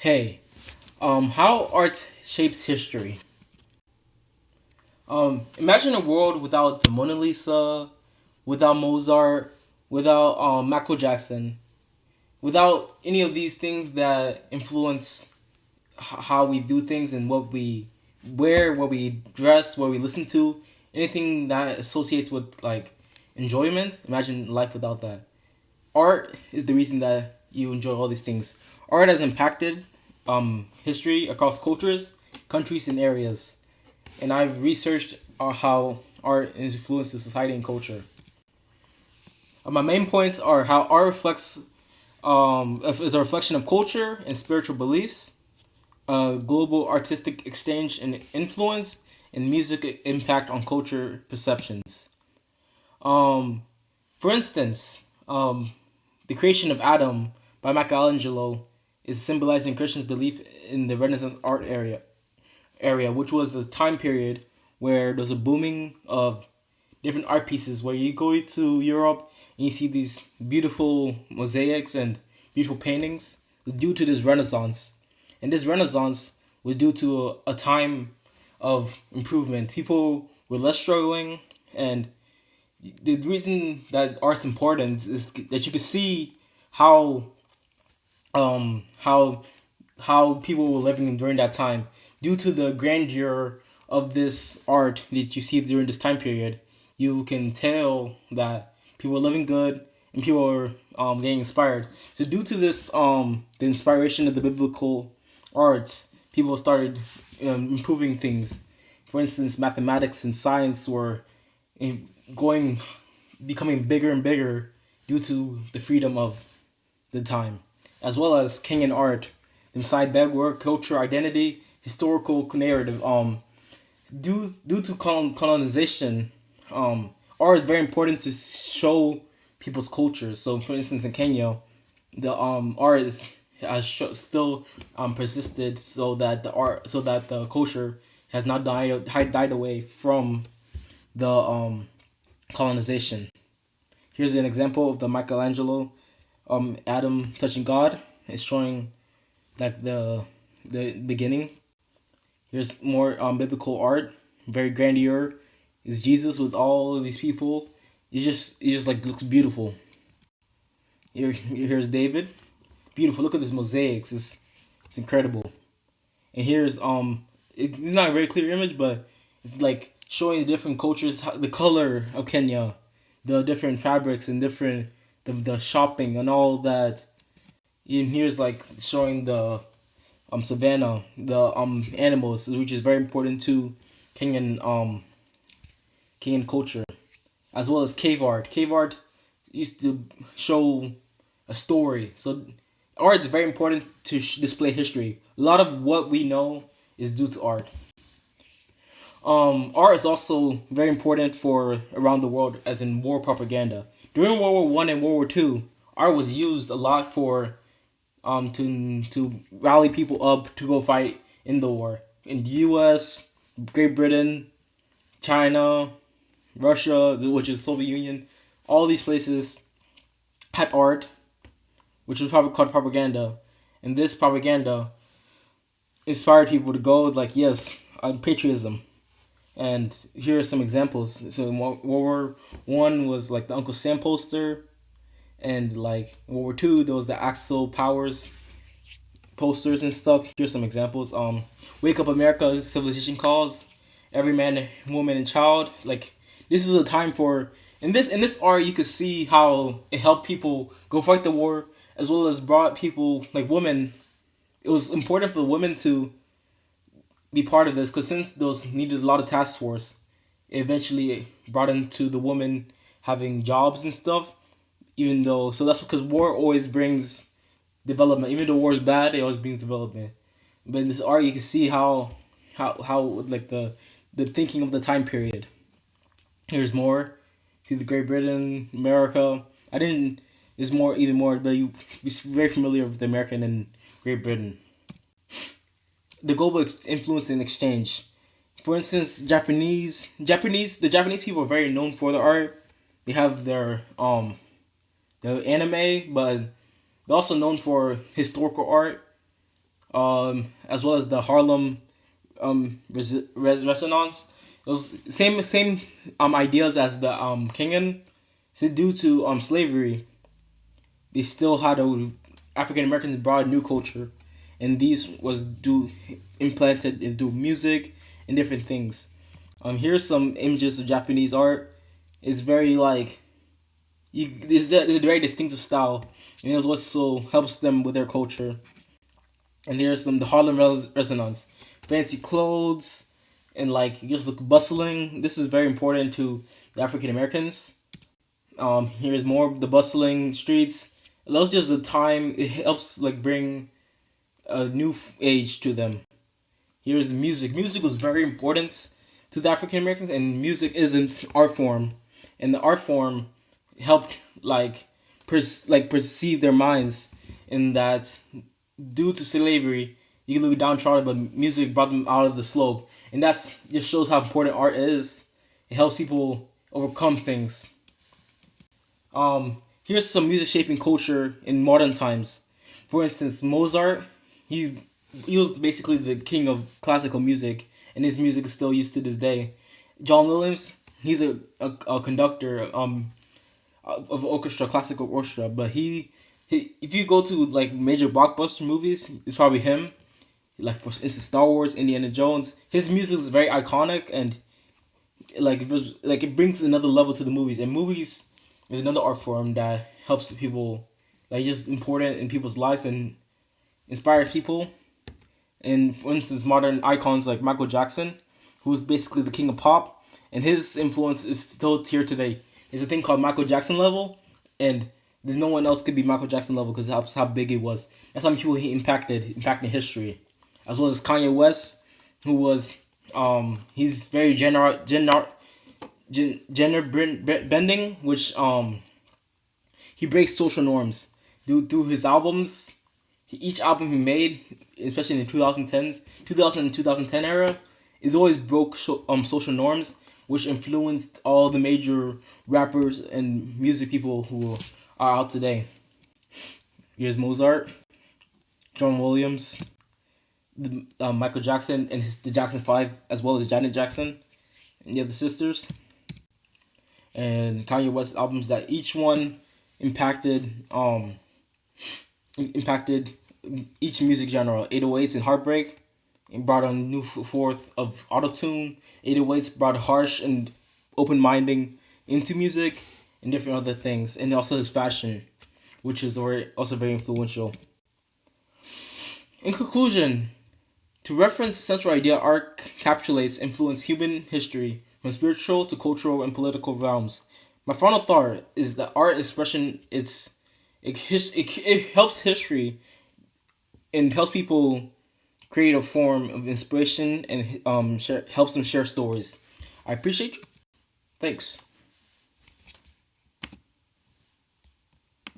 Hey, how art shapes history. Imagine a world without the Mona Lisa, without Mozart, without Michael Jackson, without any of these things that influence how we do things and what we wear, what we dress, what we listen to, anything that associates with like enjoyment. Imagine life without that. Art is the reason that you enjoy all these things. Art has impacted history across cultures, countries, and areas. And I've researched how art influences society and culture. My main points are how art reflects is a reflection of culture and spiritual beliefs, global artistic exchange and influence, and music impact on culture perceptions. Um, for instance, the creation of Adam by Michelangelo is symbolizing Christians' belief in the Renaissance area, which was a time period where there's a booming of different art pieces. Where you go to Europe and you see these beautiful mosaics and beautiful paintings due to this Renaissance, and this Renaissance was due to a time of improvement. People were less struggling, and the reason that art's important is that you can see how um how how people were living during that time due to the grandeur of this art that you see during this time period. You can tell that people are living good and people are getting inspired. So due to this the inspiration of the biblical arts, people started improving things. For instance, mathematics and science were in, going becoming bigger and bigger due to the freedom of the time, as well as Kenyan art, inside bedwork, culture, identity, historical narrative. Due to colonization, art is very important to show people's cultures. So, for instance, in Kenya, the art is has still persisted, so that the culture has not died away from the colonization. Here's an example of the Michelangelo Adam touching God. It's showing like the beginning. Here's more biblical art, very grandeur. Is Jesus with all of these people? He just like looks beautiful. Here's David, beautiful. Look at this mosaics. It's incredible. And here's it's not a very clear image, but it's like showing the different cultures, the color of Kenya, the different fabrics and different the shopping and all that. And here's like showing the savannah, the animals, which is very important to Kenyan Kenyan culture, as well as cave art. Cave art used to show a story. So art is very important to display history. A lot of what we know is due to art. Art is also very important for around the world, as in war propaganda. During World War I and World War II, art was used a lot for to rally people up to go fight in the war. In the U.S., Great Britain, China, Russia, which is Soviet Union, all these places had art, which was probably called propaganda, and this propaganda inspired people to go like, yes, patriotism. And here are some examples. So World War I was like the Uncle Sam poster, and like World War II, there was the Axel Powers posters and stuff. Here's some examples. Wake Up America, Civilization Calls, Every Man, Woman, and Child. Like this is a time for in this art you could see how it helped people go fight the war, as well as brought people like women. It was important for women to be part of this because since those needed a lot of task force, it eventually brought into the women having jobs and stuff. Even though, so that's because war always brings development. Even though war is bad, it always brings development. But in this art, you can see how like the thinking of the time period. Here's more. See the Great Britain, America. I didn't. There's more, even more, but you be very familiar with the American and Great Britain. The global influence and exchange. For instance, the Japanese people are very known for their art. They have their anime, but they're also known for historical art. as well as the Harlem Resonance. It was same ideas as the Kenyan. So due to slavery, they still had a African Americans brought a new culture, and these was implanted into music and different things. Here's some images of Japanese art. It's very like it's a very distinctive style, and it also helps them with their culture. And here's the Harlem Resonance, fancy clothes, and like just look bustling. This is very important to the African Americans. Here's more of the bustling streets. That's just the time. It helps like bring a new age to them. Here's the music. Music was very important to the African Americans, and music is an art form, and the art form helped like perceive their minds in that due to slavery, you could be downtrodden, but music brought them out of the slope, and that's just shows how important art is. It helps people overcome things. Here's some music shaping culture in modern times. For instance, Mozart, he was basically the king of classical music, and his music is still used to this day. John Williams, he's a conductor of orchestra, classical orchestra, but he if you go to like major blockbuster movies, it's probably him. Like for instance, Star Wars, Indiana Jones, his music is very iconic, and it brings another level to the movies. And movies is another art form that helps people, like just important in people's lives and inspires people. And for instance, modern icons like Michael Jackson, who's basically the king of pop, and his influence is still here today. There's a thing called Michael Jackson level, and there's no one else could be Michael Jackson level because that's how big it was. That's how many people he impacting history, as well as Kanye West, who was he's very gender bending, which he breaks social norms through his albums. Each album he made, especially in the 2000 and 2010 era, is always broke social norms, which influenced all the major rappers and music people who are out today. Here's Mozart, John Williams, Michael Jackson, and the Jackson Five, as well as Janet Jackson and the other sisters, and Kanye West albums that each one impacted each music genre. 808s and Heartbreak, and brought a new forth of autotune. 808s brought harsh and open minding into music and different other things, and also his fashion, which is also very influential. In conclusion, to reference the central idea, art encapsulates influence human history from spiritual to cultural and political realms. My final thought is that art expression it helps history and helps people create a form of inspiration and helps them share stories. I appreciate you. Thanks.